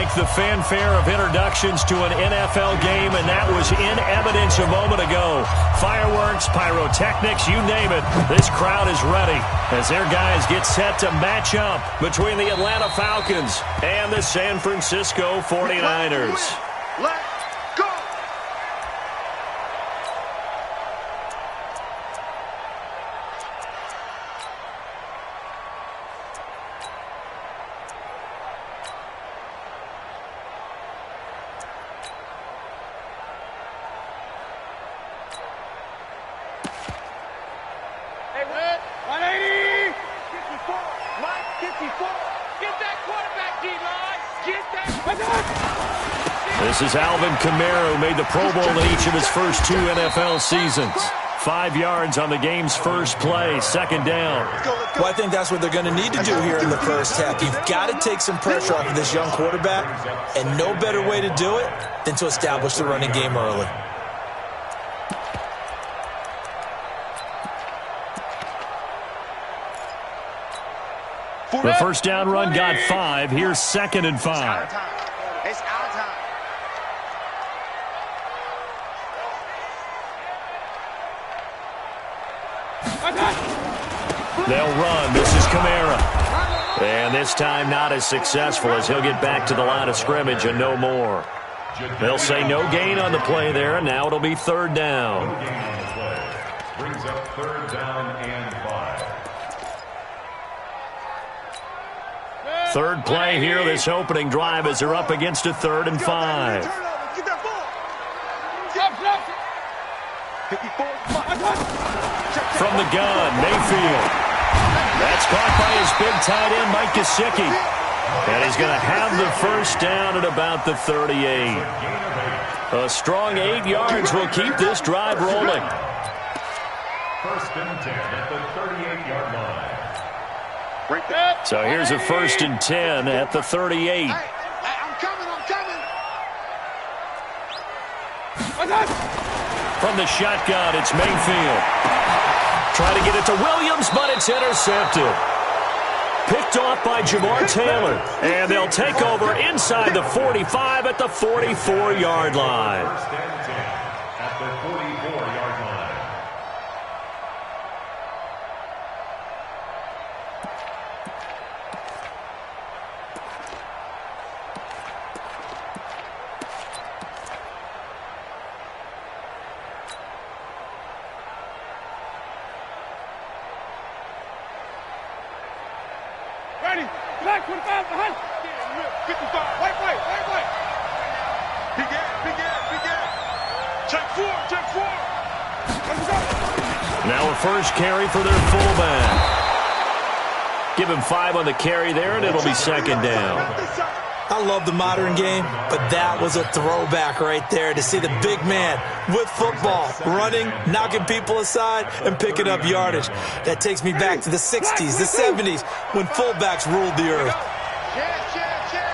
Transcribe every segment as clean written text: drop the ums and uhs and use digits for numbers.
like the fanfare of introductions to an NFL game, and that was in evidence a moment ago. Fireworks, pyrotechnics, you name it. This crowd is ready as their guys get set to match up between the Atlanta Falcons and the San Francisco 49ers. Let's go! Hey, 180! 54! Mike, 54! Get that quarterback, D-line! Get that... This is Alvin Kamara, who made the Pro Bowl in each of his first 2 NFL seasons. 5 yards on the game's first play, second down. Well, I think that's what they're going to need to do here in the first half. You've got to take some pressure off of this young quarterback, and no better way to do it than to establish the running game early. The first down run got 5. Here's 2nd and 5. It's our time. They'll run. This is Kamara. And this time not as successful as he'll get back to the line of scrimmage and no more. They'll say no gain on the play there, and now it'll be 3rd down. Brings up 3rd down and 5. Third play here, this opening drive, as they're up against a 3rd and 5. Get that ball. From the gun, Mayfield. That's caught by his big tight end, Mike Gesicki. And he's going to have the first down at about the 38. A strong 8 yards will keep this drive rolling. 1st and 10 at the 38-yard line. So here's a 1st and 10 at the 38. I'm coming. From the shotgun, it's Mayfield. Try to get it to Williams, but it's intercepted. Picked off by Jamar Taylor. And they'll take over inside the 45 at the 44-yard line. 1st and 10 at the 44-yard line. Ready. Black 25 behind. 55. Wait. Big air. Check 4. Now a first carry for their fullback. Give him 5 on the carry there, and it'll be 2nd down. I love the modern game, but that was a throwback right there to see the big man with football, running, knocking people aside, and picking up yardage. That takes me back to the 60s, the 70s, when fullbacks ruled the earth. Check.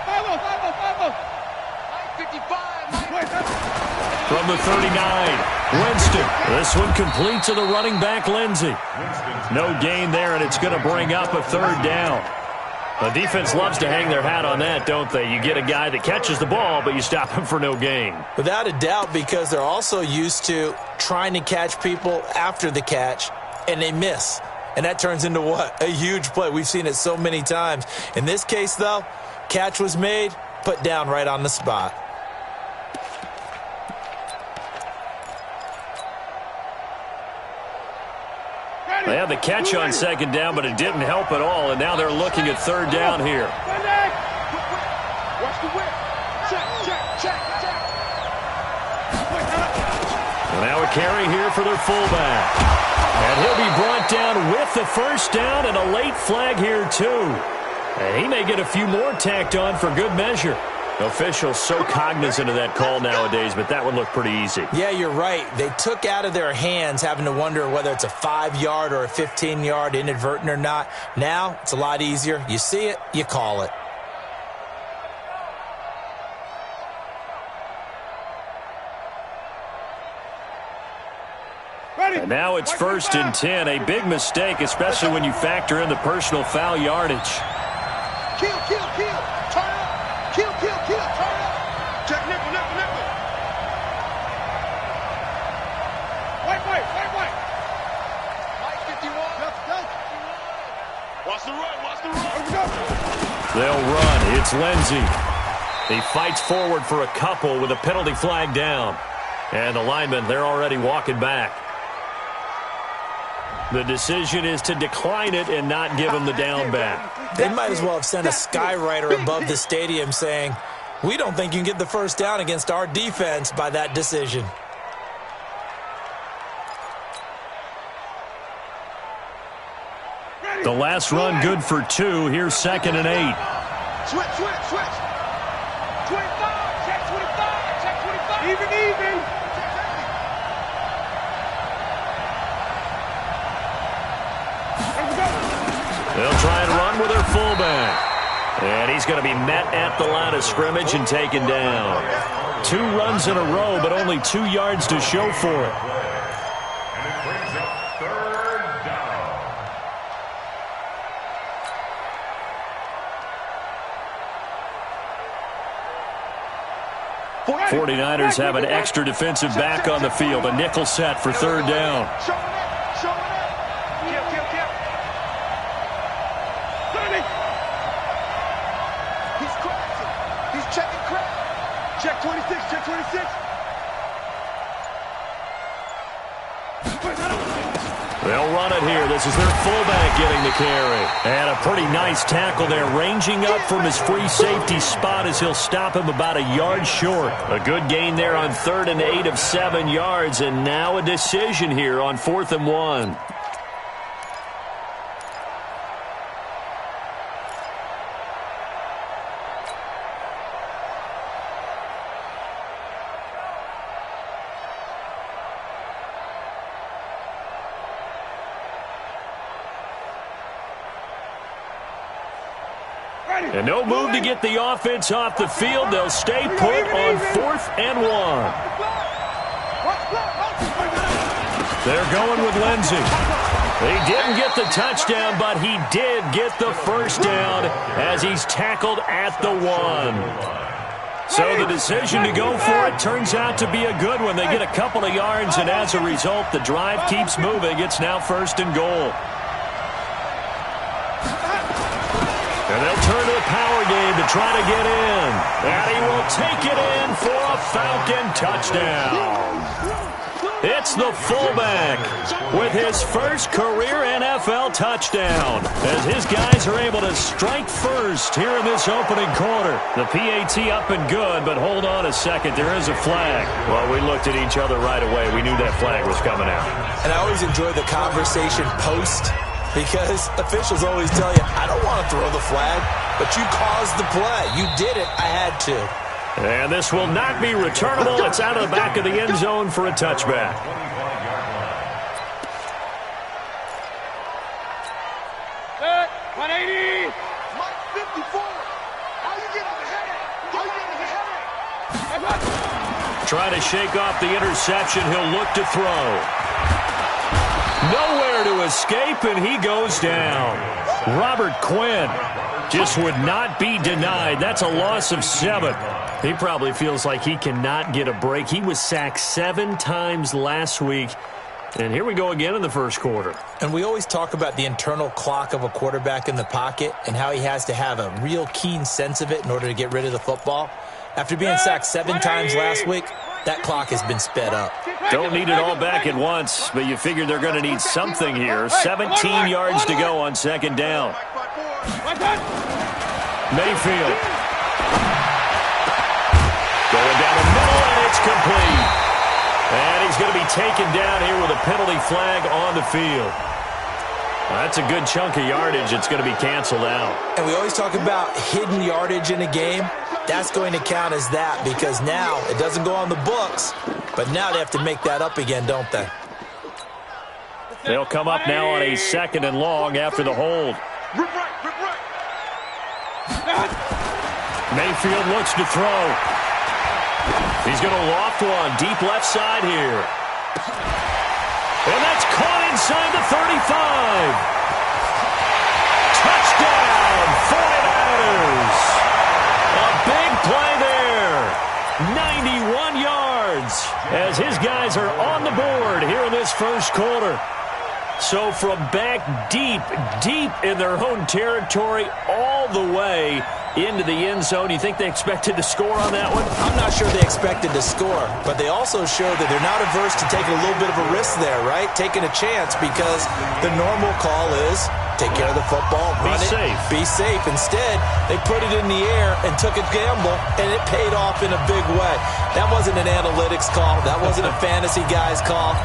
Follow. 55. From the 39, Winston. This one complete to the running back, Lindsey. No gain there, and it's going to bring up a 3rd down. The defense loves to hang their hat on that, don't they? You get a guy that catches the ball, but you stop him for no gain. Without a doubt, because they're also used to trying to catch people after the catch, and they miss. And that turns into what? A huge play. We've seen it so many times. In this case, though, catch was made, put down right on the spot. They had the catch on 2nd down, but it didn't help at all, and now they're looking at 3rd down here. Watch the whip. Check. And now a carry here for their fullback. And he'll be brought down with the first down, and a late flag here, too. And he may get a few more tacked on for good measure. Officials so cognizant of that call nowadays, but that would look pretty easy. Yeah, you're right. They took out of their hands having to wonder whether it's a 5-yard or a 15-yard inadvertent or not. Now, it's a lot easier. You see it, you call it. And now it's 1st and 10. A big mistake, especially when you factor in the personal foul yardage. Kill. Turn up. Kill. Turn up. Check nickel. White. White 51. Watch the run. They'll run. It's Lindsey. He fights forward for a couple with a penalty flag down. And the linemen, they're already walking back. The decision is to decline it and not give him the down back. They might as well have sent a skywriter above the stadium saying, "We don't think you can get the first down against our defense by that decision." The last run good for 2. Here's 2nd and 8. Switch. 25. Check 25. Even. They'll try and run with their fullback. And he's going to be met at the line of scrimmage and taken down. 2 runs in a row, but only 2 yards to show for it. And it brings up 3rd down. 49ers have an extra defensive back on the field. A nickel set for 3rd down. Show it. Kill. He's crashing. He's checking crash. Check 26. They'll run it here. This is their fullback getting the carry. And a pretty nice tackle there, ranging up from his free safety spot as he'll stop him about a yard short. A good gain there on 3rd and 8 of 7 yards, and now a decision here on 4th and 1. And no move to get the offense off the field. They'll stay put on 4th and 1. They're going with Lindsey. He didn't get the touchdown, but he did get the first down as he's tackled at the 1. So the decision to go for it turns out to be a good one. They get a couple of yards, and as a result, the drive keeps moving. It's now 1st and goal. And they'll turn to the power game to try to get in. And he will take it in for a Falcon touchdown. It's the fullback with his first career NFL touchdown as his guys are able to strike first here in this opening quarter. The PAT up and good, but hold on a second. There is a flag. Well, we looked at each other right away. We knew that flag was coming out. And I always enjoy the conversation post, because officials always tell you, I don't want to throw the flag, but you caused the play. You did it. I had to. And this will not be returnable. It's out of the back of the end zone for a touchback. 180. Mike 54. How you get ahead? Trying to shake off the interception. He'll look to throw. Nowhere to escape, and he goes down. Robert Quinn just would not be denied. That's a loss of 7. He probably feels like he cannot get a break. He was sacked 7 times last week. And here we go again in the first quarter. And we always talk about the internal clock of a quarterback in the pocket and how he has to have a real keen sense of it in order to get rid of the football. After being sacked 7 times last week, that clock has been sped up. Don't need it all back at once, but you figure they're going to need something here. 17 yards to go on 2nd down. Mayfield. Going down the middle, and it's complete. And he's going to be taken down here with a penalty flag on the field. That's a good chunk of yardage. It's going to be canceled out. And we always talk about hidden yardage in a game. That's going to count as that because now it doesn't go on the books, but now they have to make that up again, don't they? They'll come up now on a 2nd and long after the hold. Mayfield looks to throw. He's going to loft one deep left side here. inside the 35. Touchdown, 49ers. A big play there. 91 yards as his guys are on the board here in this first quarter. So from back deep in their own territory all the way into the end zone, you think they expected to score on that one? I'm not sure they expected to score, but they also showed that they're not averse to taking a little bit of a risk there, right? Taking a chance, because the normal call is take care of the football, run it, be safe. Instead, they put it in the air and took a gamble, and it paid off in a big way. That wasn't an analytics call. That wasn't a fantasy guy's call.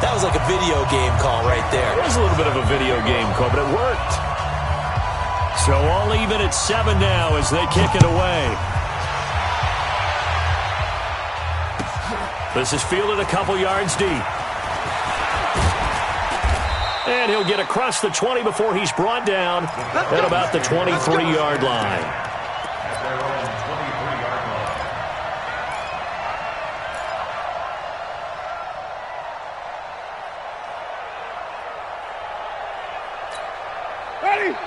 That was like a video game call right there. It was a little bit of a video game call, but it worked. So all even at 7 now as they kick it away. This is fielded a couple yards deep. And he'll get across the 20 before he's brought down at about the 23-yard line.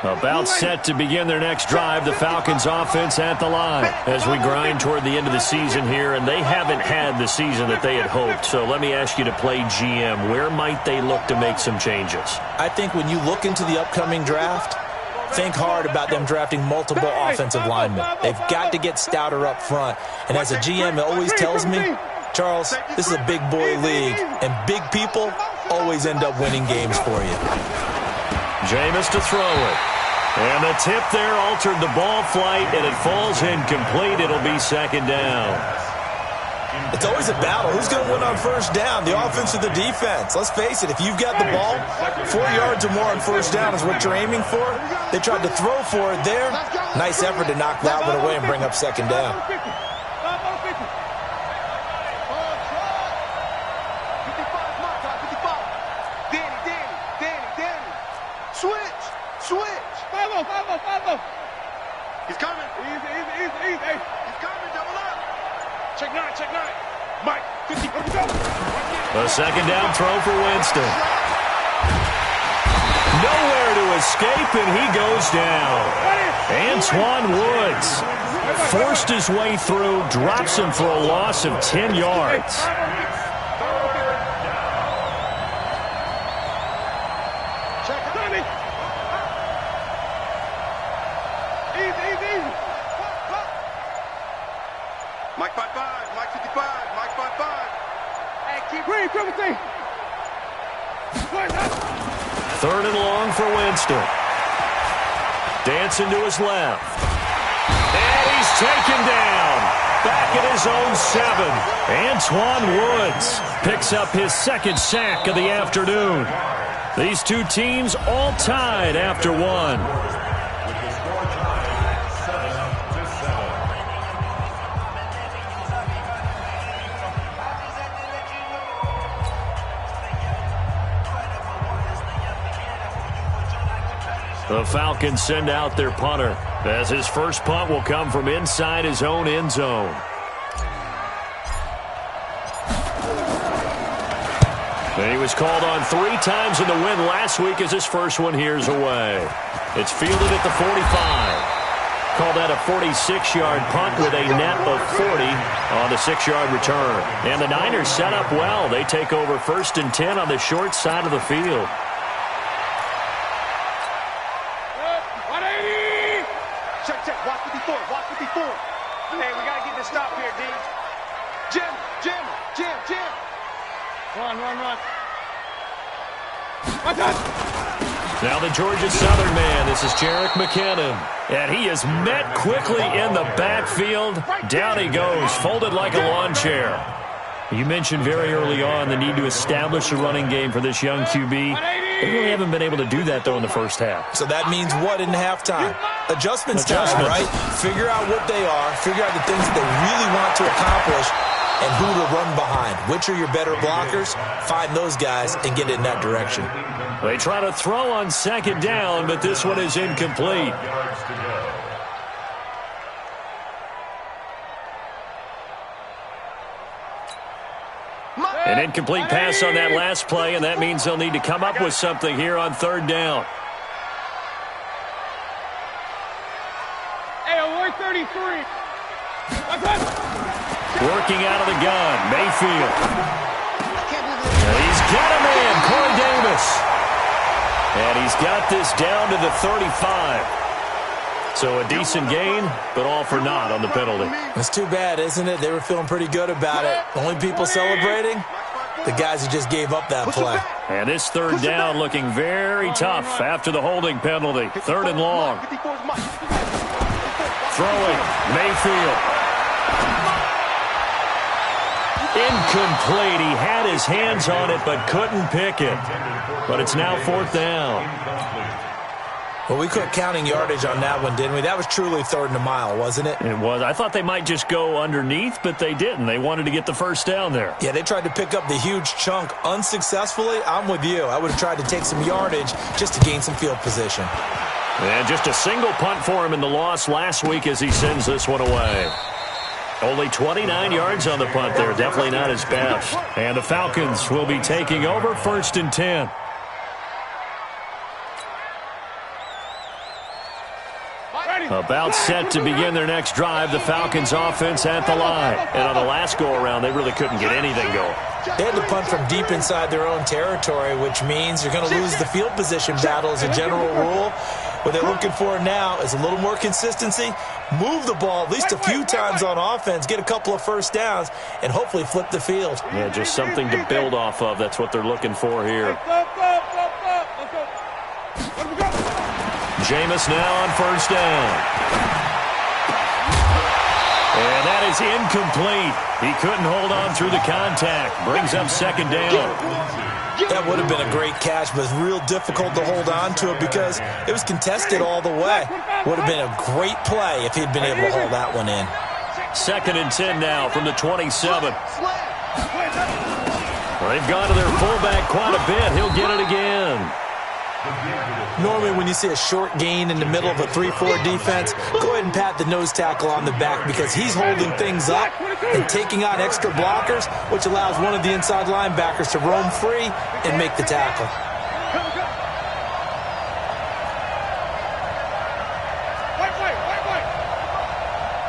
About set to begin their next drive, the Falcons offense at the line as we grind toward the end of the season here, and they haven't had the season that they had hoped. So let me ask you to play GM. Where might they look to make some changes? I think when you look into the upcoming draft, think hard about them drafting multiple offensive linemen. They've got to get stouter up front. And as a GM, it always tells me, Charles, this is a big boy league, and big people always end up winning games for you. Jameis to throw it. And the tip there altered the ball flight, and it falls incomplete. It'll be second down. It's always a battle. Who's going to win on first down, the offense or the defense? Let's face it, if you've got the ball, 4 yards or more on first down is what you're aiming for. They tried to throw for it there. Nice effort to knock that one away and bring up second down. He's coming. Easy. He's coming. Double up. Check nine. Mike, 50. A second down throw for Winston. Nowhere to escape, and he goes down. Antoine Woods forced his way through, drops him for a loss of 10 yards. Mike 5-5, Mike 55, Mike 5-5. Hey, keep reading, Timothy. Third and long for Winston. Dancing to his left. And he's taken down. Back at his own 7. Antoine Woods picks up his second sack of the afternoon. These two teams all tied after one. The Falcons send out their punter, as his first punt will come from inside his own end zone. And he was called on 3 times in the win last week as his first one here's away. It's fielded at the 45. Call that a 46-yard punt with a net of 40 on the 6-yard return. And the Niners set up well. They take over 1st and 10 on the short side of the field. Watch 54. Hey, we got to get this stop here, D. Jim. Run. Now the Georgia Southern man, this is Jerick McKinnon. And he is met quickly in the backfield. Down he goes, folded like a lawn chair. You mentioned very early on the need to establish a running game for this young QB. They really haven't been able to do that, though, in the first half. So that means what in halftime? Adjustments time, right? Figure out what they are, figure out the things that they really want to accomplish, and who to run behind. Which are your better blockers? Find those guys and get in that direction. They try to throw on second down, but this one is incomplete. And An incomplete pass on that last play, and that means they'll need to come up with something here on third down. Hey, 133. Working out of the gun, Mayfield. And he's got him in, Corey Davis. And he's got this down to the 35. So a decent gain, but all for naught on the penalty. It's too bad, isn't it? They were feeling pretty good about it. The only people celebrating, the guys who just gave up that play. And this third down looking very tough after the holding penalty. Third and long. Throwing, Mayfield. Incomplete. He had his hands on it, but couldn't pick it. But it's now fourth down. Well, we quit counting yardage on that one, didn't we? That was truly third and a mile, wasn't it? It was. I thought they might just go underneath, but they didn't. They wanted to get the first down there. Yeah, they tried to pick up the huge chunk unsuccessfully. I'm with you. I would have tried to take some yardage just to gain some field position. And just a single punt for him in the loss last week as he sends this one away. Only 29 yards on the punt there. Definitely not his best. And the Falcons will be taking over 1st and 10. About set to begin their next drive. The Falcons offense at the line. And on the last go-around, they really couldn't get anything going. They had to punt from deep inside their own territory, which means you're going to lose the field position battle as a general rule. What they're looking for now is a little more consistency, move the ball at least a few times on offense, get a couple of first downs, and hopefully flip the field. Yeah, just something to build off of. That's what they're looking for here. Jameis now on first down. And that is incomplete. He couldn't hold on through the contact. Brings up second down. That would have been a great catch, but real difficult to hold on to it because it was contested all the way. Would have been a great play if he'd been able to hold that one in. 2nd and 10 now from the 27. They've gone to their fullback quite a bit. He'll get it again. Normally when you see a short gain in the middle of a 3-4 defense, go ahead and pat the nose tackle on the back because he's holding things up and taking out extra blockers, which allows one of the inside linebackers to roam free and make the tackle.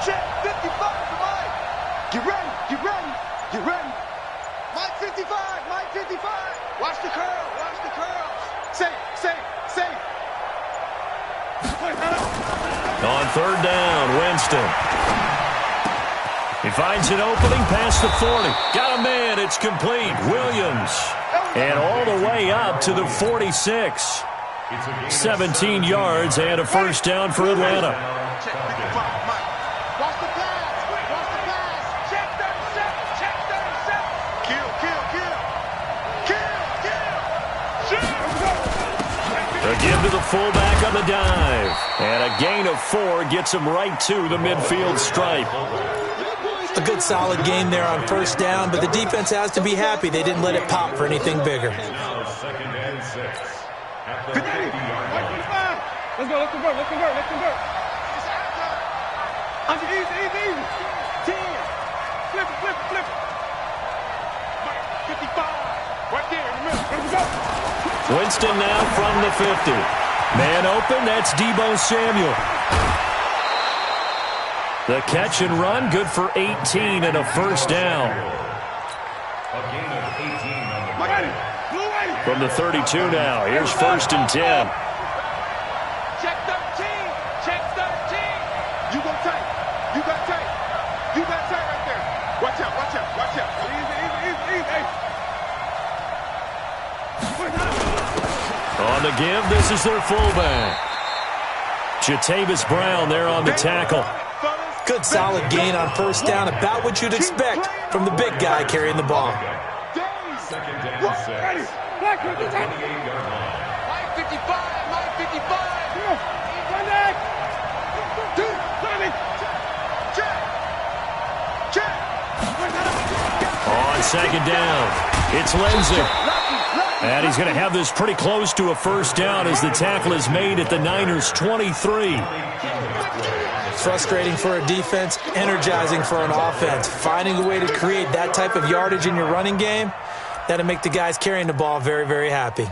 Check 55 for Mike. Get ready, get ready, get ready. Mike 55, Mike 55. Watch the curl, watch the curl. Safe. On third down, Winston. He finds an opening past the 40. Got a man, it's complete. Williams. And all the way up to the 46. 17 yards and a first down for Atlanta. Check 55, Mike. Watch the pass, watch the pass. Check 37, check 37. Kill. A give to the fullback on the dive. And a gain of 4 gets him right to the midfield stripe. A good solid game there on first down, but the defense has to be happy they didn't let it pop for anything bigger. 2nd and 6. At the 50-yard line. Let's convert. Easy. 10. Flip it. Mike, 55. Right there in the middle. Let's go. Winston now from the 50. Man open, that's Deebo Samuel. The catch and run, good for 18 and a first down. A gain of 18 on the play. From the 32 now, here's 1st and 10. Check 13. You go tight. You got tight right there. Watch out. Easy. On the give, this is their fullback. Jatavis Brown there on the tackle. Good solid gain on first down, about what you'd expect from the big guy carrying the ball. 2nd and 6. At the 28-yard line. Mike 55. On second down, it's Lindsey. And he's going to have this pretty close to a first down as the tackle is made at the Niners' 23. Frustrating for a defense, energizing for an offense. Finding a way to create that type of yardage in your running game, That'll make the guys carrying the ball very, very happy.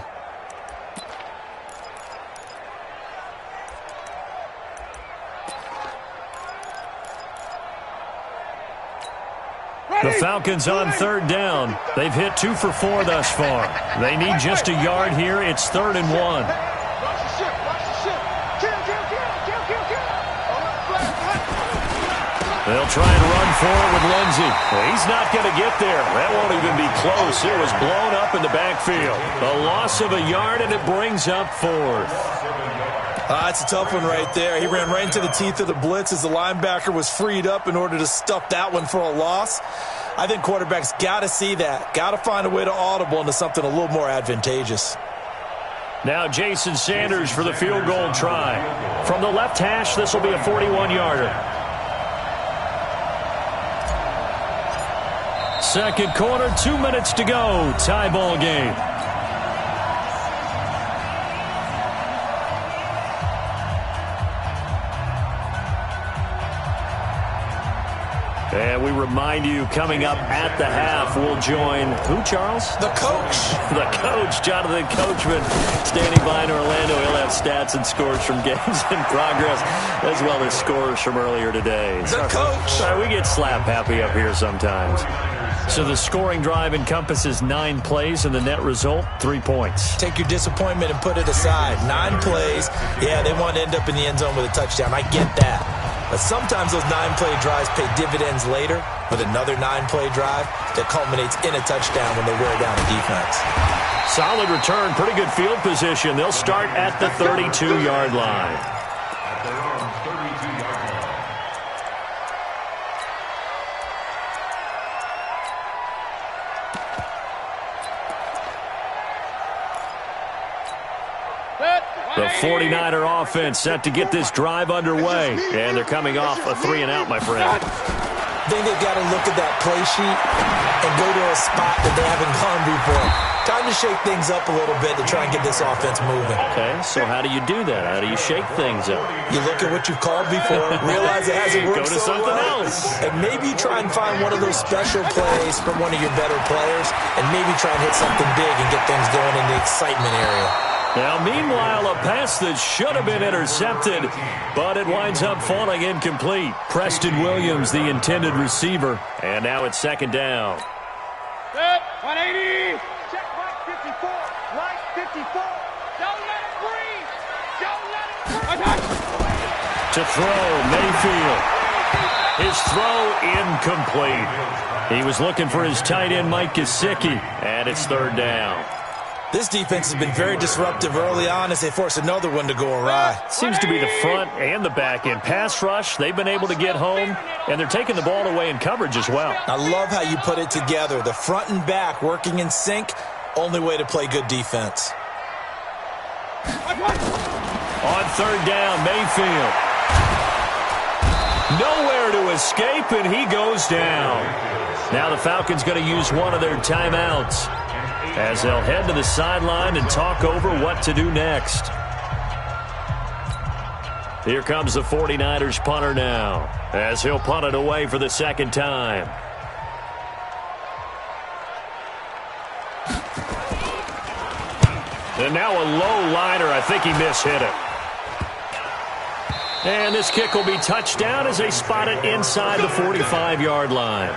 The Falcons on third down. They've hit 2 for 4 thus far. They need just a yard here. It's 3rd and 1. They'll try and run forward with Lindsey. He's not going to get there. That won't even be close. It was blown up in the backfield. A loss of a yard, and it brings up 4th. That's a tough one right there. He ran right into the teeth of the blitz as the linebacker was freed up in order to stuff that one for a loss. I think quarterbacks got to see that. Got to find a way to audible into something a little more advantageous. Now Jason Sanders for the field goal try. From the left hash, this will be a 41-yarder. Second quarter, 2 minutes to go. Tie ball game. And we remind you, coming up at the half, we'll join who, Charles? The coach. The coach, Jonathan Coachman, standing by in Orlando. He'll have stats and scores from games in progress, as well as scores from earlier today. The coach. Sorry, we get slap happy up here sometimes. So the scoring drive encompasses 9 plays, and the net result, 3 points. Take your disappointment and put it aside. 9 plays. Yeah, they want to end up in the end zone with a touchdown. I get that. But sometimes those 9-play drives pay dividends later with another 9-play drive that culminates in a touchdown when they wear down a defense. Solid return, pretty good field position. They'll start at the 32-yard line. At their own 32-yard line. The 49er offense set to get this drive underway. And they're coming off a 3-and-out, my friend. I think they've got to look at that play sheet and go to a spot that they haven't gone before. Time to shake things up a little bit to try and get this offense moving. Okay, so how do you do that? How do you shake things up? You look at what you've called before, realize it hasn't worked Go to so something well, else. and maybe try and find one of those special plays from one of your better players, and maybe try and hit something big and get things going in the excitement area. Now, meanwhile, a pass that should have been intercepted, but it winds up falling incomplete. Preston Williams, the intended receiver, and now it's 2nd down. Set, 180. Check right 54. Right 54. Don't let it breathe. Don't let it breathe. To throw, Mayfield. His throw incomplete. He was looking for his tight end, Mike Gesicki, and it's 3rd down. This defense has been very disruptive early on as they force another one to go awry. Seems to be the front and the back end. Pass rush, they've been able to get home, and they're taking the ball away in coverage as well. I love how you put it together. The front and back working in sync, only way to play good defense. On 3rd down, Mayfield. Nowhere to escape, and he goes down. Now the Falcons going to use one of their timeouts as they'll head to the sideline and talk over what to do next. Here comes the 49ers punter now, as he'll punt it away for the 2nd time. And now a low liner. I think he mishit it. And this kick will be touchdown as they spot it inside the 45-yard line.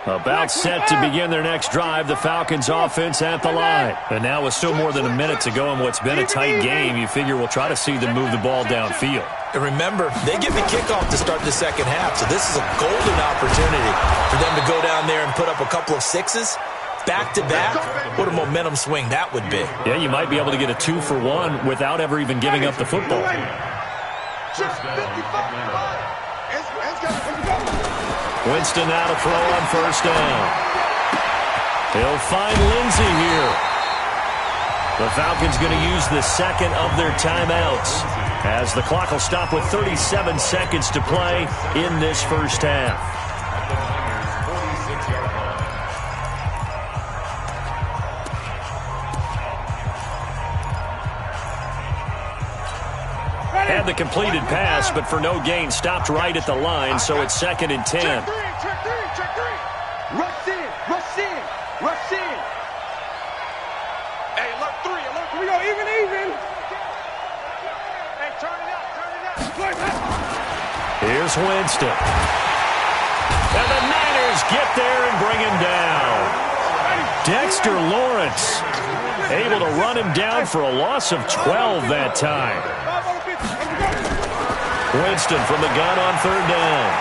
About set to begin their next drive, the Falcons offense at the line. And now with still more than a minute to go in what's been a tight game, you figure we'll try to see them move the ball downfield. And remember, they get the kickoff to start the 2nd half, so this is a golden opportunity for them to go down there and put up a couple of 6s. Back-to-back, what a momentum swing that would be. Yeah, you might be able to get a 2-for-1 without ever even giving up the football. Winston now to throw on 1st down. He'll find Lindsey here. The Falcons going to use the 2nd of their timeouts. as the clock will stop with 37 seconds to play in this first half. Had the completed pass, but for no gain, stopped right at the line, so it's 2nd and 10. Check three. Rush in. Hey, alert three. We go even. Hey, turn it up. Here's Winston. And the Niners get there and bring him down. Dexter Lawrence able to run him down for a loss of 12 that time. Winston from the gun on 3rd down.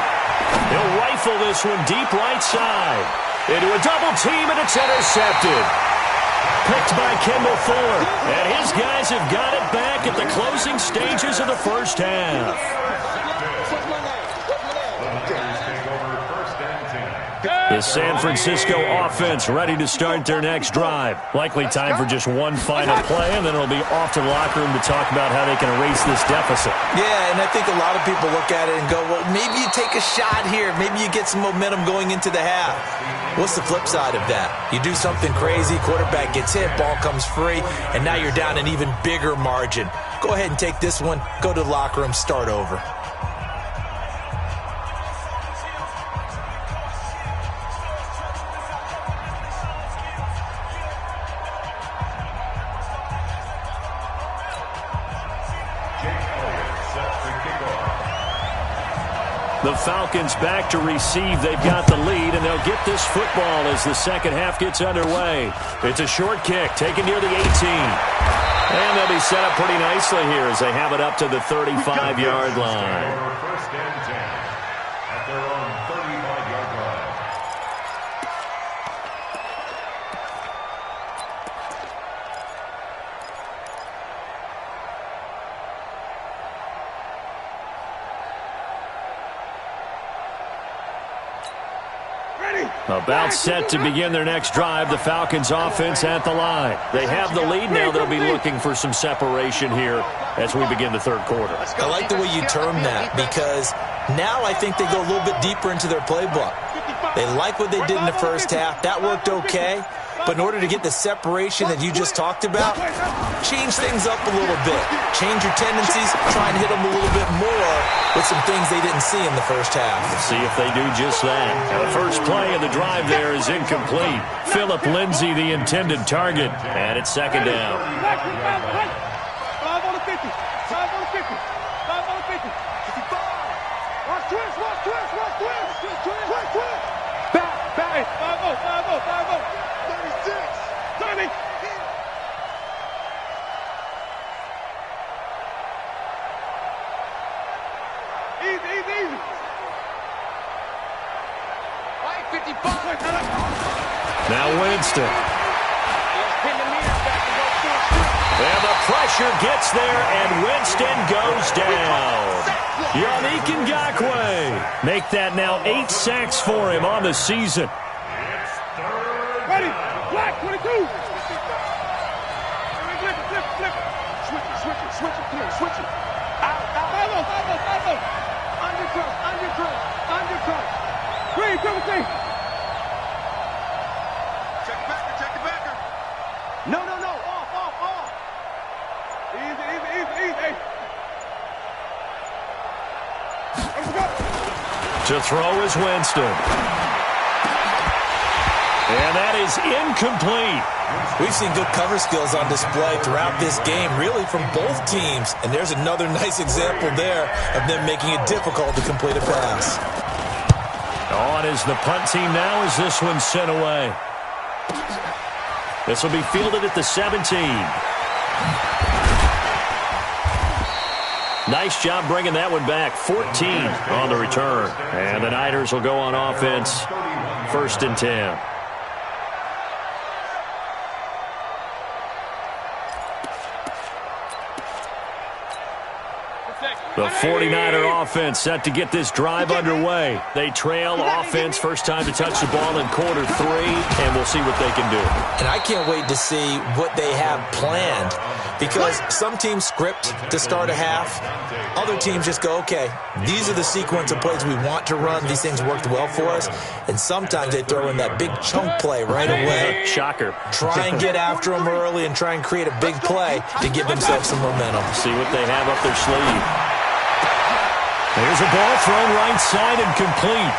He'll rifle this one deep right side. Into a double team, and it's intercepted. Picked by Kendall Fuller. And his guys have got it back at the closing stages of the first half. The San Francisco offense ready to start their next drive. Likely time for just one final play, and then it'll be off to the locker room to talk about how they can erase this deficit. Yeah, and I think a lot of people look at it and go, well, maybe you take a shot here. Maybe you get some momentum going into the half. What's the flip side of that? You do something crazy, quarterback gets hit, ball comes free, and now you're down an even bigger margin. Go ahead and take this one, go to the locker room, start over. The Falcons back to receive. They've got the lead, and they'll get this football as the second half gets underway. It's a short kick, taken near the 18. And they'll be set up pretty nicely here as they have it up to the 35-yard line. First and 10 at their own 35-yard line. About set to begin their next drive, the Falcons offense at the line. They have the lead now. They'll be looking for some separation here as we begin the third quarter. I like the way you term that, because now I think they go a little bit deeper into their playbook. They like what they did in the first half. That worked okay. But in order to get the separation that you just talked about, change things up a little bit. Change your tendencies, try and hit them a little bit more with some things they didn't see in the first half. Let's see if they do just that. Now, the first play of the drive there is incomplete. Phillip Lindsay, the intended target, and it's 2nd down. 5 on the 50. 5 on the 50. 5 on the 50. 55. Watch twist. Back. 5-0. 36. Tommy. Easy. Right, 55. Now Winston. And the pressure gets there, and Winston goes down. Yannick Ngakoue. Make that now 8 sacks for him on the season. Ready, black, 22. Flip it. Switch it. Out. 5-0. Undercut. Green, Timothy. Check the backer. No. Off. Easy. To throw is Winston. And that is incomplete. We've seen good cover skills on display throughout this game, really from both teams. And there's another nice example there of them making it difficult to complete a pass. On is the punt team now as this one's sent away. This will be fielded at the 17. Nice job bringing that one back. 14 on the return. And the Niners will go on offense. 1st and 10. The 49er offense set to get this drive underway. They trail offense, first time to touch the ball in quarter 3, and we'll see what they can do. And I can't wait to see what they have planned because some teams script to start a half. Other teams just go, okay, these are the sequence of plays we want to run. These things worked well for us. And sometimes they throw in that big chunk play right away. Shocker. Try and get after them early and try and create a big play to give themselves some momentum. See what they have up their sleeve. There's a ball thrown right side and complete.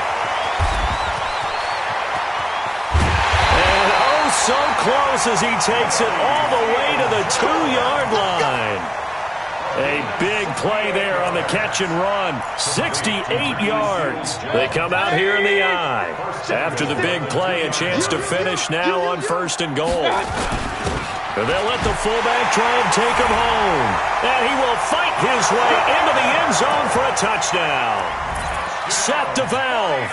And oh, so close as he takes it all the way to the 2-yard line. A big play there on the catch and run. 68 yards. They come out here in the eye. After the big play, a chance to finish now on 1st and goal. And they'll let the fullback try and take him home. And he will fight his way into the end zone for a touchdown. Seth DeValve,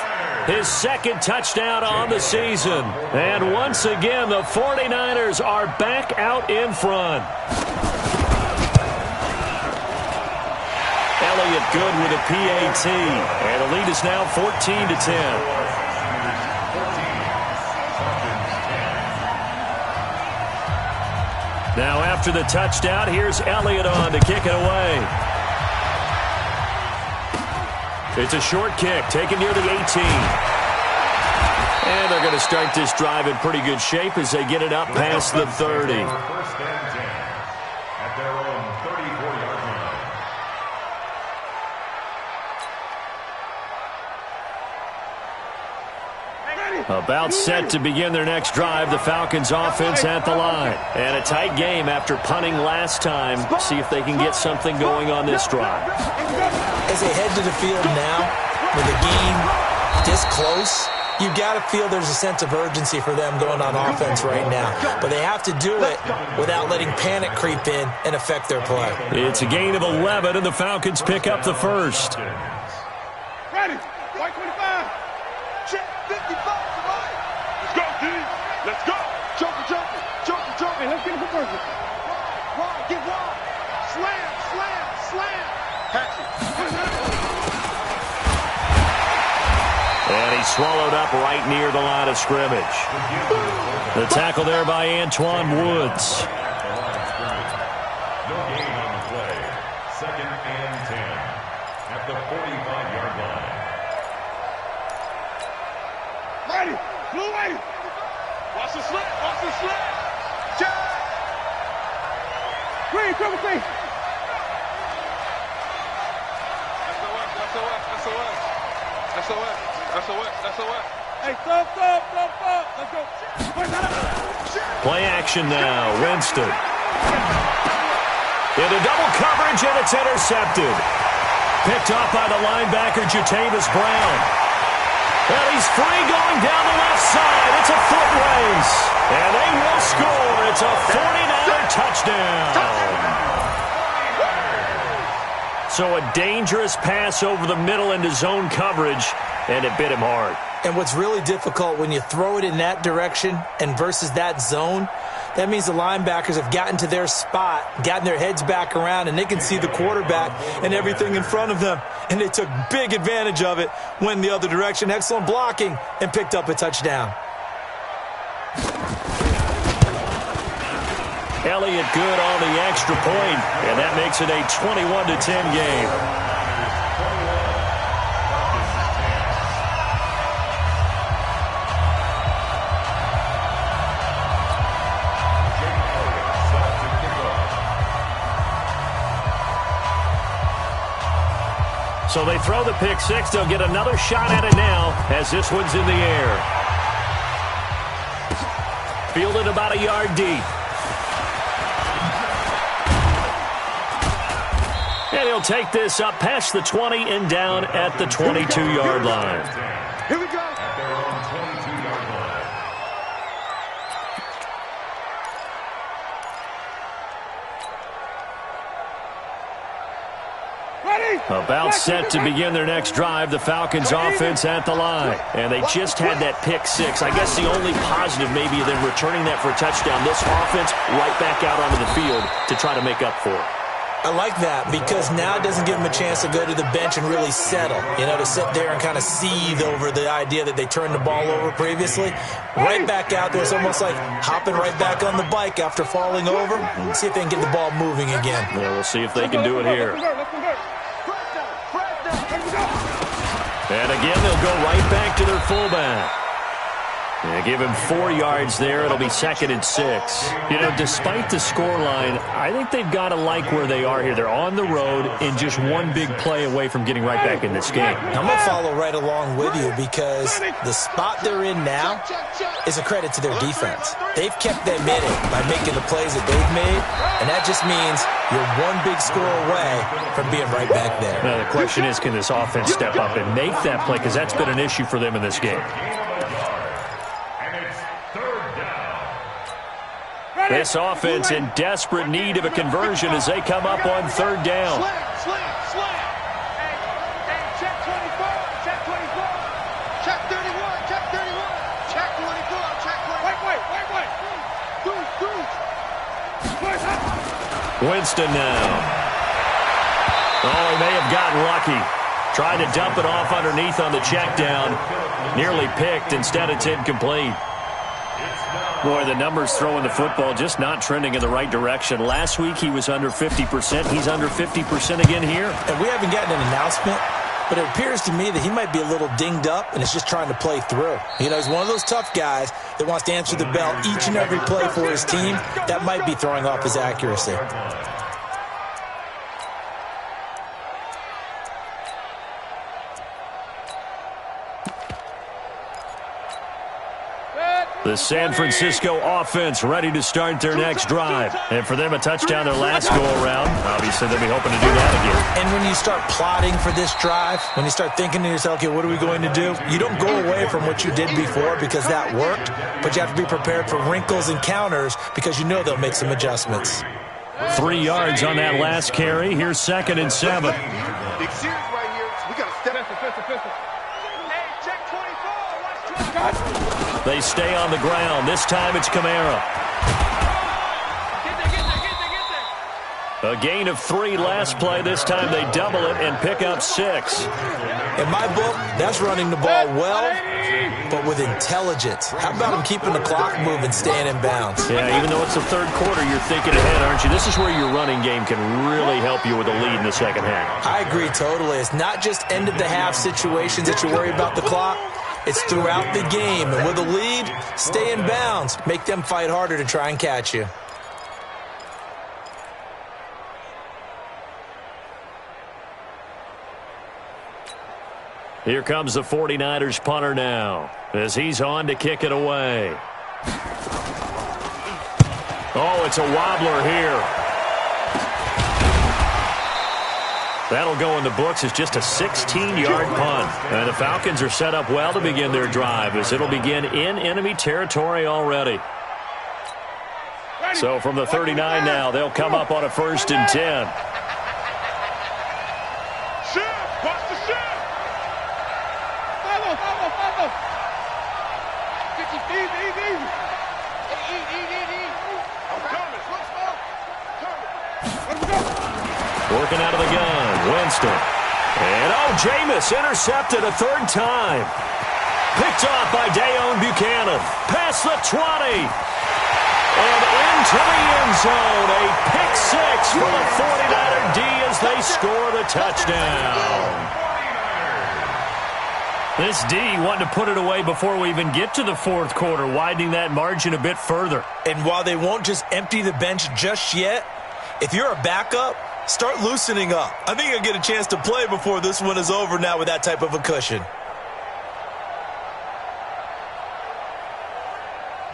his 2nd touchdown on the season. And once again, the 49ers are back out in front. Elliott good with a PAT. And the lead is now 14-10. Now after the touchdown, here's Elliott on to kick it away. It's a short kick, taken near the 18. And they're going to start this drive in pretty good shape as they get it up past the 30. 1st and 10 at their own 34-yard line. About set to begin their next drive. The Falcons offense at the line. And a tight game after punting last time. See if they can get something going on this drive. As they head to the field now, with the game this close, you've got to feel there's a sense of urgency for them going on offense right now. But they have to do it without letting panic creep in and affect their play. It's a gain of 11, and the Falcons pick up the first. Ready. White 25. Check 55. Let's go, D. Let's go. Joker, joker. Joker, joker. Hey, let's get it for perfect. Wide, get wide. Slam, slam, slam. Catch it. And he's swallowed up right near the line of scrimmage. The tackle there by Antoine Woods. No gain on the play. 2nd and 10 at the 45-yard line. Ready. Blue way. Watch the slant. Watch the slant. Check. Green, cover three. SOS. Hey, stop. Let's go. Play action now. Winston. Into double coverage, and it's intercepted. Picked up by the linebacker, Jatavis Brown. And he's free going down the left side. It's a foot race. And they will score. It's a 49er touchdown. So a dangerous pass over the middle into zone coverage, and it bit him hard. And what's really difficult when you throw it in that direction and versus that zone, that means the linebackers have gotten to their spot, gotten their heads back around, and they can see the quarterback and everything in front of them. And they took big advantage of it, went the other direction, excellent blocking, and picked up a touchdown. Elliott good on the extra point, and that makes it a 21-10 game. So they throw the pick six. They'll get another shot at it now as this one's in the air. Fielded about a yard deep. And he'll take this up past the 20 and down at the 22-yard line. Here we go. At their own 22-yard line. About set to begin their next drive, the Falcons offense at the line. And they just had that pick six. I guess the only positive maybe of them returning that for a touchdown. This offense right back out onto the field to try to make up for it. I like that because now it doesn't give them a chance to go to the bench and really settle, to sit there and kind of seethe over the idea that they turned the ball over previously. Right back out there. It's almost like hopping right back on the bike after falling over. See if they can get the ball moving again. Yeah, we'll see if they can do it here. And again, they'll go right back to their fullback. They give him 4 yards there. It'll be 2nd and 6. Despite the scoreline, I think they've got to like where they are here. They're on the road and just one big play away from getting right back in this game. I'm going to follow right along with you because the spot they're in now is a credit to their defense. They've kept them in it by making the plays that they've made, and that just means you're one big score away from being right back there. Now, the question is, can this offense step up and make that play? Because that's been an issue for them in this game. This offense in desperate need of a conversion as they come up on 3rd down. Slant. Hey, check 24, check 24, check 31, check 31, check 24, check 24. Wait. Winston now. Oh, he may have gotten lucky. Tried to dump it off underneath on the check down. Nearly picked. Instead, it's incomplete. Boy, the numbers throwing the football just not trending in the right direction. Last week he was under 50%. He's under 50% again here. And we haven't gotten an announcement, but it appears to me that he might be a little dinged up and is just trying to play through. He's one of those tough guys that wants to answer the bell each and every play for his team. That might be throwing off his accuracy. The San Francisco offense ready to start their next drive. And for them, a touchdown their last go-around. Obviously, they'll be hoping to do that again. And when you start plotting for this drive, when you start thinking to yourself, okay, what are we going to do? You don't go away from what you did before because that worked, but you have to be prepared for wrinkles and counters because you know they'll make some adjustments. 3 yards on that last carry. Here's 2nd and 7. Big series right here. We got to step up. Hey, check 24. Watch 24. They stay on the ground. This time it's Kamara. Get there. A gain of 3 last play. This time they double it and pick up 6. In my book, that's running the ball well, but with intelligence. How about him keeping the clock moving, staying in bounds? Yeah, even though it's the 3rd quarter, you're thinking ahead, aren't you? This is where your running game can really help you with a lead in the 2nd half. I agree totally. It's not just end-of-the-half situations that you worry about the clock. It's throughout the game. And with a lead, stay in bounds. Make them fight harder to try and catch you. Here comes the 49ers punter now as he's on to kick it away. Oh, it's a wobbler here. That'll go in the books as just a 16-yard punt. And the Falcons are set up well to begin their drive as it'll begin in enemy territory already. So from the 39 now, they'll come up on a 1st and 10. Shift. Watch the shift. Follow. 50 feet, easy. I'm coming. Let's go. Working out of the gun, Winston. And, Jameis intercepted a 3rd time. Picked off by Dayon Buchanan. Past the 20. And into the end zone. A pick 6 for the 49er D as they score the touchdown. This D wanted to put it away before we even get to the 4th quarter, widening that margin a bit further. And while they won't just empty the bench just yet, if you're a backup, start loosening up. I think you'll get a chance to play before this one is over now with that type of a cushion.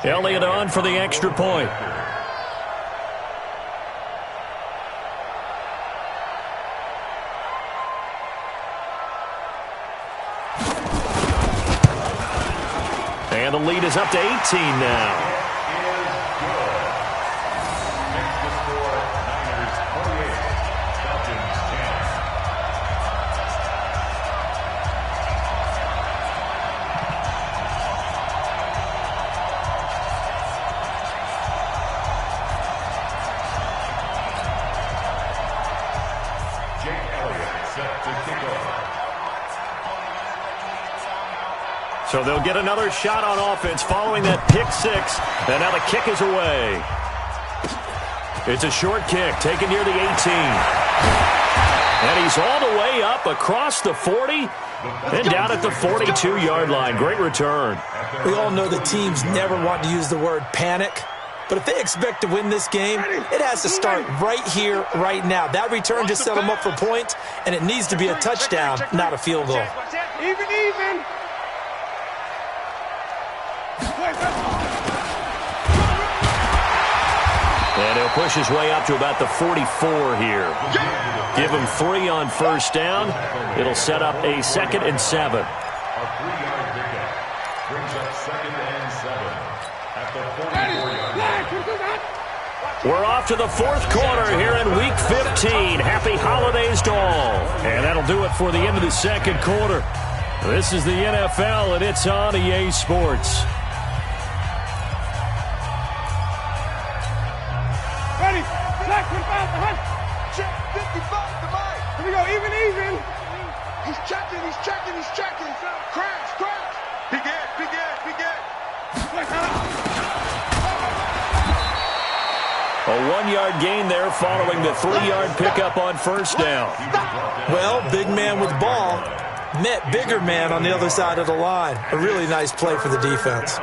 Elliott on for the extra point. And the lead is up to 18 now. So they'll get another shot on offense following that pick six. And now the kick is away. It's a short kick taken near the 18. And he's all the way up across the 40 and down at the 42-yard line. Great return. We all know the teams never want to use the word panic. But if they expect to win this game, it has to start right here, right now. That return just set them up for points, and it needs to be a touchdown, not a field goal. Even. And he'll push his way up to about the 44 here. Give him 3 on first down. It'll set up a 2nd and 7. A 3-yard pickup brings up 2nd and 7 at the 44-yard line. We're off to the 4th quarter here in Week 15. Happy holidays to all. And that'll do it for the end of the 2nd quarter. This is the NFL, and it's on EA Sports. Ready. Black 25 behind. Check 55 to Mike. Here we go. Even. He's checking. Crash. Big Ed. A 1-yard gain there following the 3-yard pickup on first down. Well, big man with ball met bigger man on the other side of the line. A really nice play for the defense.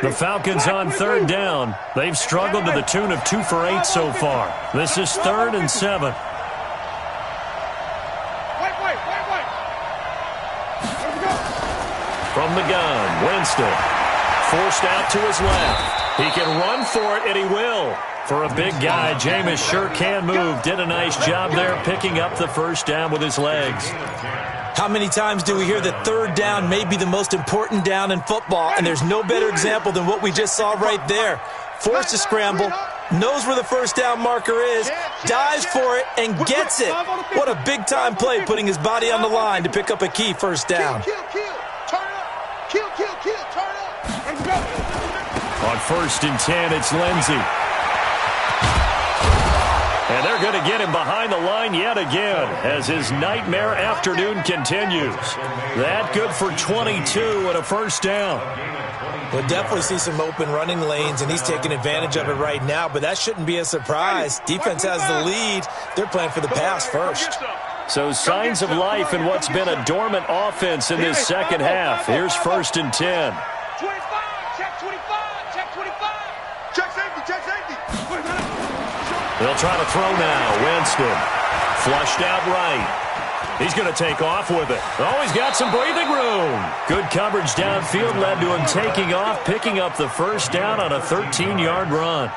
The Falcons on 3rd down. They've struggled to the tune of 2 for 8 so far. This is 3rd and 7. Wait. Let's go. From the gun, Winston. Forced out to his left. He can run for it, and he will. For a big guy, Jameis sure can move. Did a nice job there picking up the first down with his legs. How many times do we hear that 3rd down may be the most important down in football, and there's no better example than what we just saw right there. Forced to scramble, knows where the first down marker is, dives for it, and gets it. What a big-time play, putting his body on the line to pick up a key first down. Kill. Turn up. Kill. Turn up. Let's go. On 1st and 10, it's Lindsey. And they're going to get him behind the line yet again as his nightmare afternoon continues. That good for 22 and a first down. We'll definitely see some open running lanes, and he's taking advantage of it right now, but that shouldn't be a surprise. Defense has the lead. They're playing for the pass first. So signs of life in what's been a dormant offense in this second half. Here's 1st and 10. 25. Check 25. Check safety. They'll try to throw now. Winston. Flushed out right. He's going to take off with it. Oh, he's got some breathing room. Good coverage downfield led to him taking off, picking up the first down on a 13-yard run.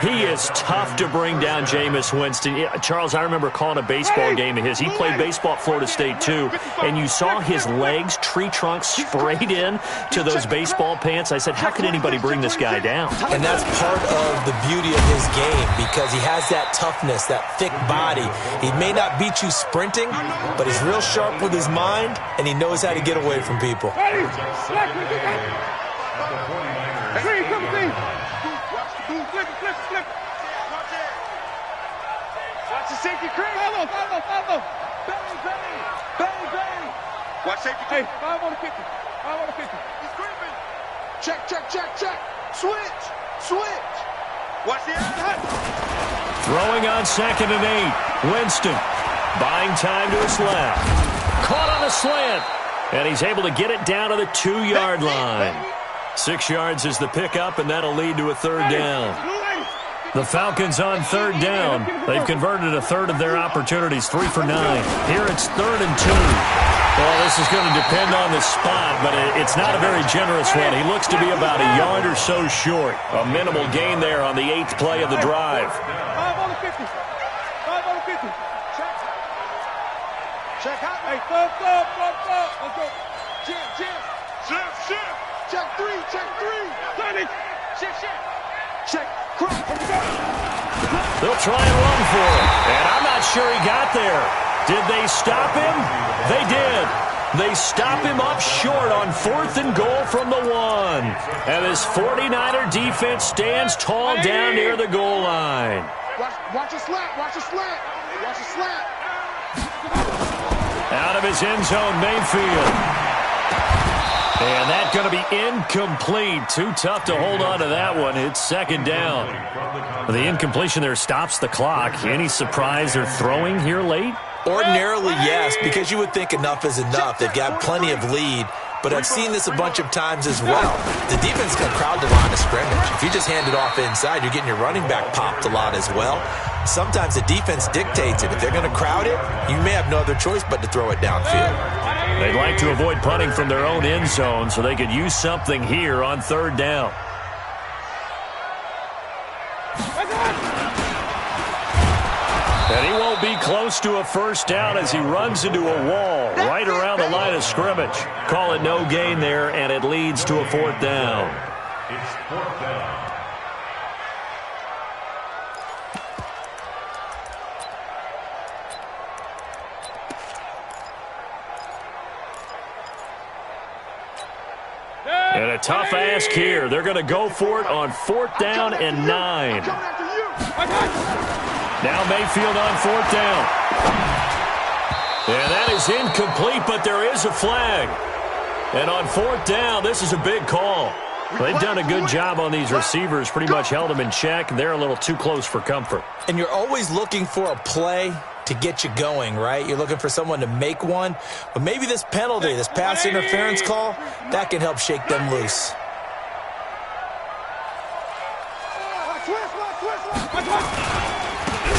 He is tough to bring down, Jameis Winston. Charles, I remember calling a baseball game of his. He played baseball at Florida State, too, and you saw his legs, tree trunks sprayed in to those baseball pants. I said, how could anybody bring this guy down? And that's part of the beauty of his game because he has that toughness, that thick body. He may not beat you sprinting, but he's real sharp with his mind, and he knows how to get away from people. Flip. Watch the safety creep. Follow. Bang. Watch safety creep. 5 on the 50. He's creeping. Check. Switch. Watch the outside. Throwing on 2nd and 8. Winston buying time to his left. Caught on a slant. And he's able to get it down to the 2-yard line. 6 yards is the pickup, and that'll lead to a 3rd down. The Falcons on 3rd down. They've converted a third of their opportunities, 3 for 9. Here it's 3rd and 2. Well, this is going to depend on the spot, but it's not a very generous one. He looks to be about a yard or so short. A minimal gain there on the 8th play of the drive. 5 on the 50. Check out. Hey, flip. Let's go. Shift. Check 3. 30. Check. They'll try and run for it. And I'm not sure he got there. Did they stop him? They did. They stop him up short on 4th and goal from the 1. And this 49er defense stands tall down near the goal line. Watch a slant. Out of his end zone, Mayfield. And that's going to be incomplete. Too tough to hold on to that one. It's second down. The incompletion there stops the clock. Any surprise they're throwing here late? Ordinarily, yes, because you would think enough is enough. They've got plenty of lead, but I've seen this a bunch of times as well. The defense is going to crowd the line of scrimmage. If you just hand it off inside, you're getting your running back popped a lot as well. Sometimes the defense dictates it. If they're going to crowd it, you may have no other choice but to throw it downfield. They'd like to avoid punting from their own end zone so they could use something here on third down. And he won't be close to a first down as he runs into a wall right around the line of scrimmage. Call it no gain there, and it leads to a fourth down. It's fourth down. And a tough ask here. They're going to go for it on fourth down and 9. Now Mayfield on fourth down. And that is incomplete, but there is a flag. And on fourth down, this is a big call. They've done a good job on these receivers, pretty much held them in check. They're a little too close for comfort. And you're always looking for a play to get you going, right? You're looking for someone to make one. But maybe this penalty, this pass interference call, that can help shake them loose.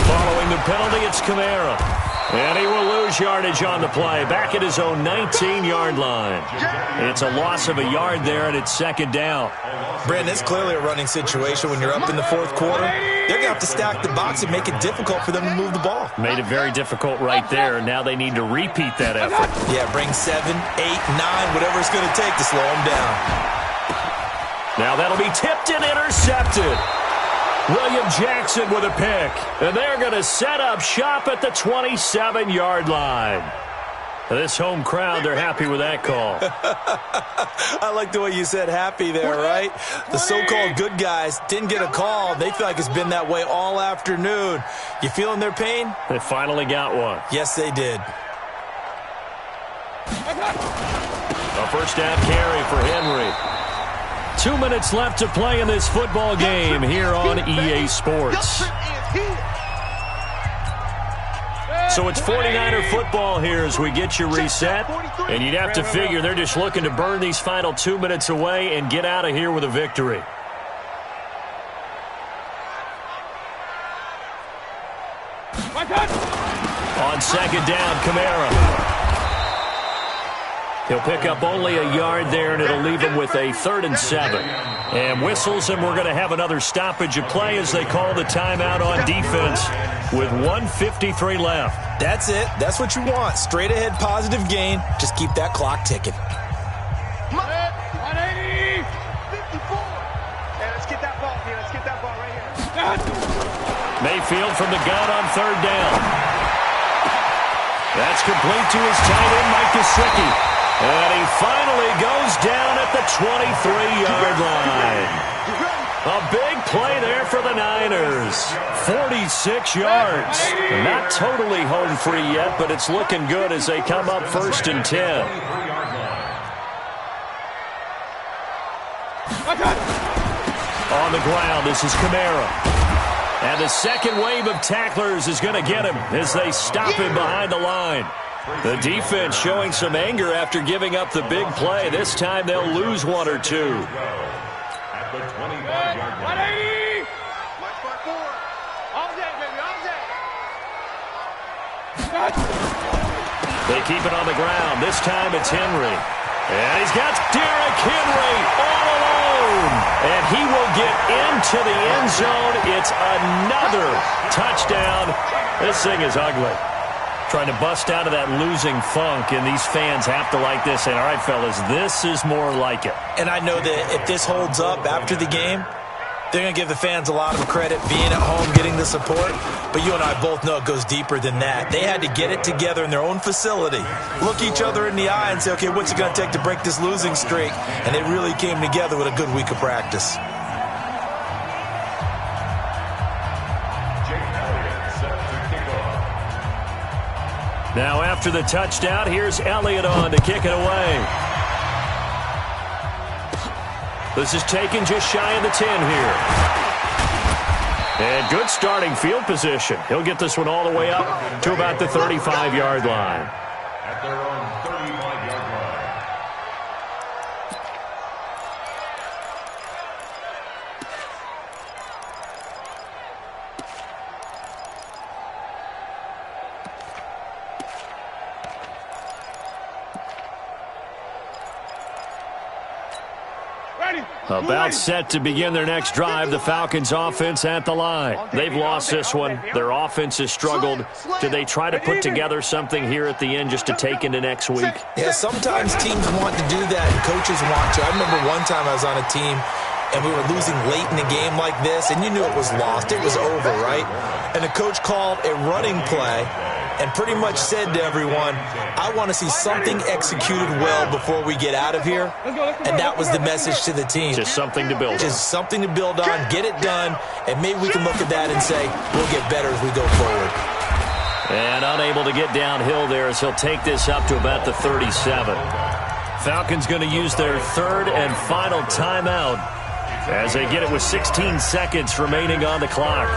Following the penalty, it's Kamara. And he will lose yardage on the play, back at his own 19-yard line. It's a loss of a yard there, and it's second down. Brandon, it's clearly a running situation when you're up in the fourth quarter. They're going to have to stack the box and make it difficult for them to move the ball. Made it very difficult right there. Now they need to repeat that effort. Yeah, bring 7, 8, 9, whatever it's going to take to slow them down. Now that'll be tipped and intercepted. William Jackson with a pick. And they're going to set up shop at the 27-yard line. This home crowd, they're happy with that call. I like the way you said happy there, right? The so-called good guys didn't get a call. They feel like it's been that way all afternoon. You feeling their pain? They finally got one. Yes, they did. A first down carry for Henry. 2 minutes left to play in this football game here on EA Sports. So it's 49er football here as we get you reset. And you'd have to figure they're just looking to burn these final 2 minutes away and get out of here with a victory. On second down, Kamara. He'll pick up only a yard there, and it'll leave him with a 3rd and 7. And whistles, and we're going to have another stoppage of play as they call the timeout on defense with 1:53 left. That's it. That's what you want. Straight ahead positive gain. Just keep that clock ticking. 180! 54! Hey, let's get that ball here. Let's get that ball right here. Mayfield from the gun on third down. That's complete to his tight end, Mike Gesicki. And he finally goes down at the 23-yard line. A big play there for the Niners. 46 yards. Not totally home free yet, but it's looking good as they come up 1st and 10. On the ground, this is Kamara. And the second wave of tacklers is going to get him as they stop him behind the line. The defense showing some anger after giving up the big play. This time they'll lose 1 or 2. At the 25-yard line. 180! All day, baby, all day. They keep it on the ground. This time it's Henry. And he's got Derrick Henry all alone. And he will get into the end zone. It's another touchdown. This thing is ugly. Trying to bust out of that losing funk, and these fans have to like this. And, all right, fellas, this is more like it. And I know that if this holds up after the game, they're going to give the fans a lot of credit being at home, getting the support. But you and I both know it goes deeper than that. They had to get it together in their own facility, look each other in the eye and say, okay, what's it going to take to break this losing streak? And it really came together with a good week of practice. Now after the touchdown, here's Elliott on to kick it away. This is taken just shy of the 10 here. And good starting field position. He'll get this one all the way up to about the 35-yard line. At their own 35-yard line. About set to begin their next drive, the Falcons offense at the line. They've lost this one. Their offense has struggled. Do they try to put together something here at the end just to take into next week? Yeah, sometimes teams want to do that and coaches want to. I remember one time I was on a team and we were losing late in a game like this, and you knew it was lost. It was over, right? And the coach called a running play and pretty much said to everyone, I want to see something executed well before we get out of here. And that was the message to the team. Just something to build on. Just something to build on, get it done, and maybe we can look at that and say, we'll get better as we go forward. And unable to get downhill there as he'll take this up to about the 37. Falcons going to use their third and final timeout as they get it with 16 seconds remaining on the clock.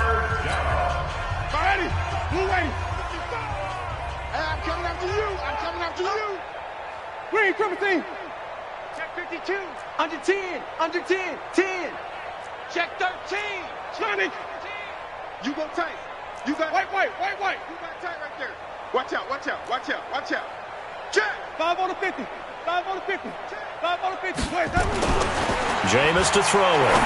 Green, triple team. Check 52. Under 10. Under 10. 10. Check 13. Sonic. You go tight. You got white. You got tight right there. Watch out. Check. 5 on the 50. 5 on the 50. 5 on the 50. Jameis to throw it.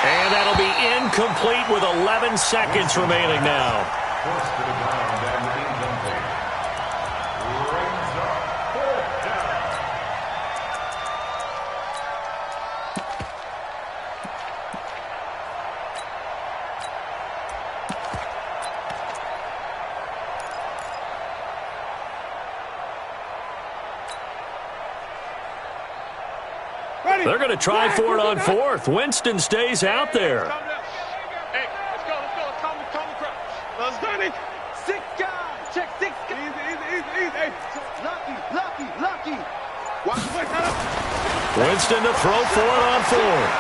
And that'll be incomplete with 11 seconds remaining now. Forced to the ground and incomplete. Brings up 4th down. They're going to try for it on 4th. Winston stays out there. Hey, let's go. Calm the crowd. Let's go. 6 guys. Check 6 guys. Easy. Hey, lucky. Winston to throw for it on 4th.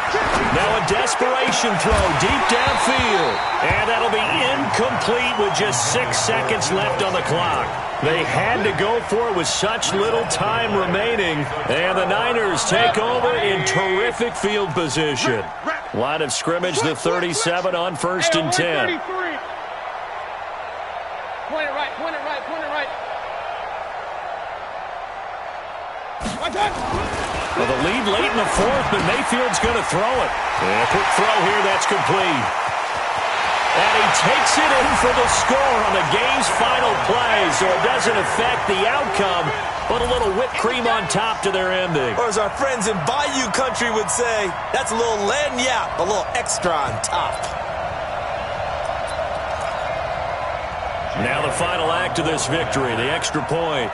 Now a desperation throw deep downfield. And that'll be incomplete with just 6 seconds left on the clock. They had to go for it with such little time remaining. And the Niners take over in terrific field position. Line of scrimmage, the 37 on 1st and 10. Point it right. Well, the lead late in the 4th, but Mayfield's going to throw it. And a quick throw here, that's complete. And he takes it in for the score on the game's final play, so it doesn't affect the outcome, but a little whipped cream on top to their ending. Or as our friends in Bayou Country would say, that's a little lagniappe, a little extra on top. Now the final act of this victory, the extra point.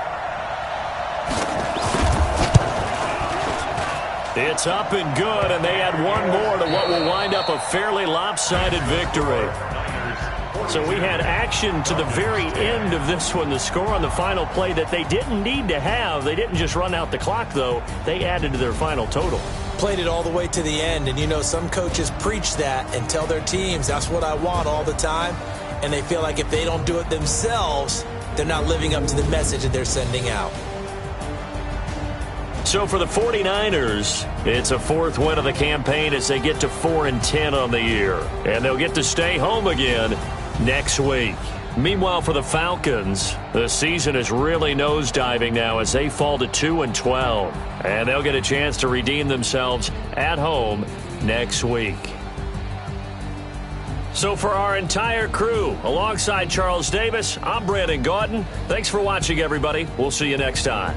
It's up and good, and they add one more to what will wind up a fairly lopsided victory. So we had action to the very end of this one, the score on the final play that they didn't need to have. They didn't just run out the clock, though. They added to their final total. Played it all the way to the end, and you know some coaches preach that and tell their teams, that's what I want all the time, and they feel like if they don't do it themselves, they're not living up to the message that they're sending out. So for the 49ers, it's a 4th win of the campaign as they get to 4-10 on the year. And they'll get to stay home again next week. Meanwhile, for the Falcons, the season is really nosediving now as they fall to 2-12. And they'll get a chance to redeem themselves at home next week. So for our entire crew, alongside Charles Davis, I'm Brandon Gaudin. Thanks for watching, everybody. We'll see you next time.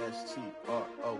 STRO.